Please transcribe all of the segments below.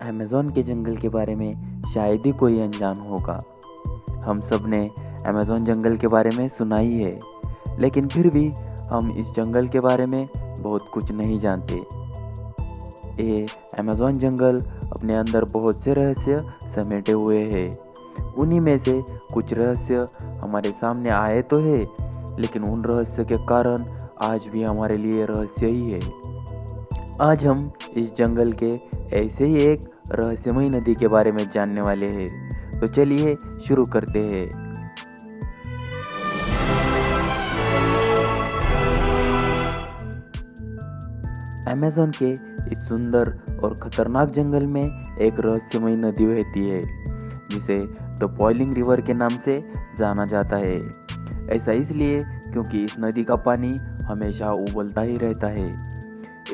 Amazon के जंगल के बारे में शायद ही कोई अनजान होगा। हम सब ने अमेज़न जंगल के बारे में सुना ही है, लेकिन फिर भी हम इस जंगल के बारे में बहुत कुछ नहीं जानते। ये अमेज़न जंगल अपने अंदर बहुत से रहस्य समेटे हुए हैं। उन्हीं में से कुछ रहस्य हमारे सामने आए तो है, लेकिन उन रहस्य के कारण आज भी हमारे लिए रहस्य ही है। आज हम इस जंगल के ऐसे ही एक रहस्यमयी नदी के बारे में जानने वाले हैं। तो चलिए शुरू करते हैं। अमेज़न के इस सुंदर और खतरनाक जंगल में एक रहस्यमयी नदी बहती है, जिसे द बॉइलिंग रिवर के नाम से जाना जाता है। ऐसा इसलिए क्योंकि इस नदी का पानी हमेशा उबलता ही रहता है।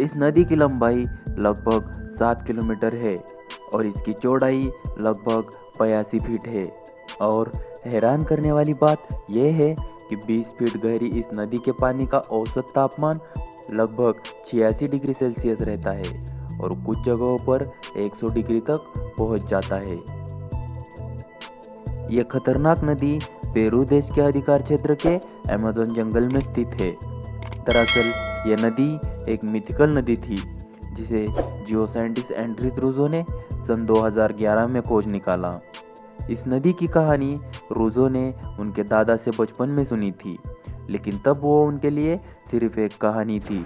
इस नदी की लंबाई लगभग 7 किलोमीटर है और इसकी चौड़ाई लगभग 82 फीट है। और हैरान करने वाली बात यह है कि 20 फीट गहरी इस नदी के पानी का औसत तापमान लगभग 86 डिग्री सेल्सियस रहता है और कुछ जगहों पर 100 डिग्री तक पहुंच जाता है। यह खतरनाक नदी पेरू देश के अधिकार क्षेत्र के अमेज़न जंगल में स्थित है। दरअसल यह नदी एक मिथिकल नदी थी, जिसे जियो साइंटिस्ट एंड्रीज रूजो ने सन 2011 में खोज निकाला। इस नदी की कहानी रूजो ने उनके दादा से बचपन में सुनी थी, लेकिन तब वो उनके लिए सिर्फ एक कहानी थी।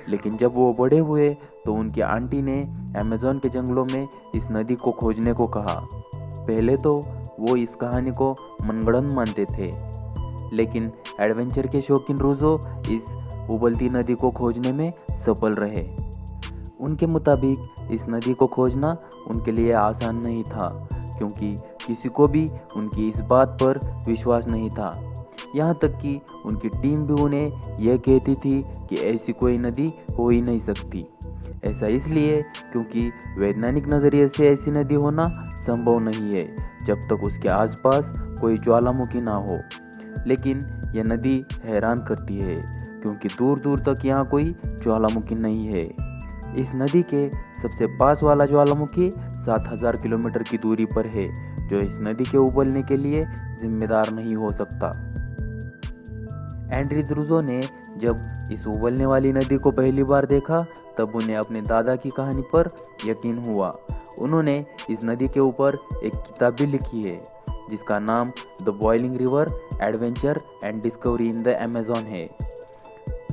लेकिन जब वो बड़े हुए तो उनकी आंटी ने अमेज़न के जंगलों में इस नदी को खोजने को कहा। पहले तो वो इस कहानी को मनगढ़ंत मानते थे, लेकिन एडवेंचर के शौकीन रूजो इस उबलती नदी को खोजने में सफल रहे। उनके मुताबिक इस नदी को खोजना उनके लिए आसान नहीं था, क्योंकि किसी को भी उनकी इस बात पर विश्वास नहीं था। यहाँ तक कि उनकी टीम भी उन्हें यह कहती थी कि ऐसी कोई नदी हो ही नहीं सकती। ऐसा इसलिए क्योंकि वैज्ञानिक नज़रिए से ऐसी नदी होना संभव नहीं है जब तक उसके आसपास कोई ज्वालामुखी ना हो। लेकिन यह नदी हैरान करती है, क्योंकि दूर दूर तक यहाँ कोई ज्वालामुखी नहीं है। इस नदी के सबसे पास वाला ज्वालामुखी 7000 किलोमीटर की दूरी पर है, जो इस नदी के उबलने के लिए जिम्मेदार नहीं हो सकता। एंड्रीज रूजो ने जब इस उबलने वाली नदी को पहली बार देखा, तब उन्हें अपने दादा की कहानी पर यकीन हुआ। उन्होंने इस नदी के ऊपर एक किताब भी लिखी है, जिसका नाम the boiling river adventure and discovery in the Amazon है।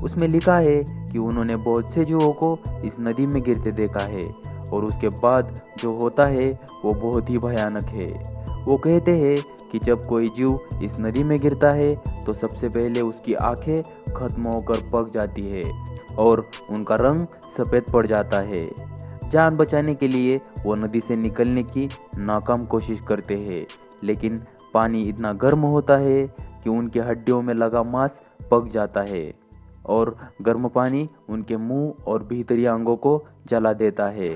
उसमें लिखा है कि उन्होंने बहुत से जीवों को इस नदी में गिरते देखा है, और उसके बाद जो होता है वो बहुत ही भयानक है। वो कहते हैं कि जब कोई जीव इस नदी में गिरता है तो सबसे पहले उसकी आंखें खत्म होकर पक जाती है और उनका रंग सफ़ेद पड़ जाता है। जान बचाने के लिए वो नदी से निकलने की नाकाम कोशिश करते हैं, लेकिन पानी इतना गर्म होता है कि उनकी हड्डियों में लगा मांस पक जाता है और गर्म पानी उनके मुंह और भीतरी अंगों को जला देता है।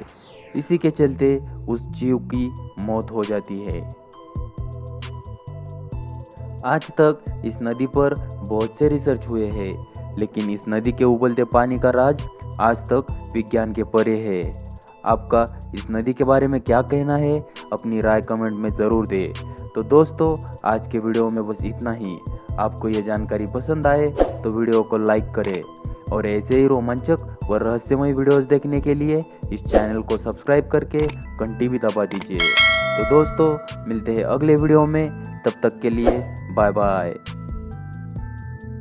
इसी के चलते उस जीव की मौत हो जाती है। आज तक इस नदी पर बहुत से रिसर्च हुए हैं, लेकिन इस नदी के उबलते पानी का राज आज तक विज्ञान के परे है। आपका इस नदी के बारे में क्या कहना है? अपनी राय कमेंट में ज़रूर दें। तो दोस्तों, आज के वीडियो में बस इतना ही। आपको यह जानकारी पसंद आए तो वीडियो को लाइक करें, और ऐसे ही रोमांचक व रहस्यमय वीडियोस देखने के लिए इस चैनल को सब्सक्राइब करके घंटी भी दबा दीजिए। तो दोस्तों, मिलते हैं अगले वीडियो में। तब तक के लिए बाय बाय।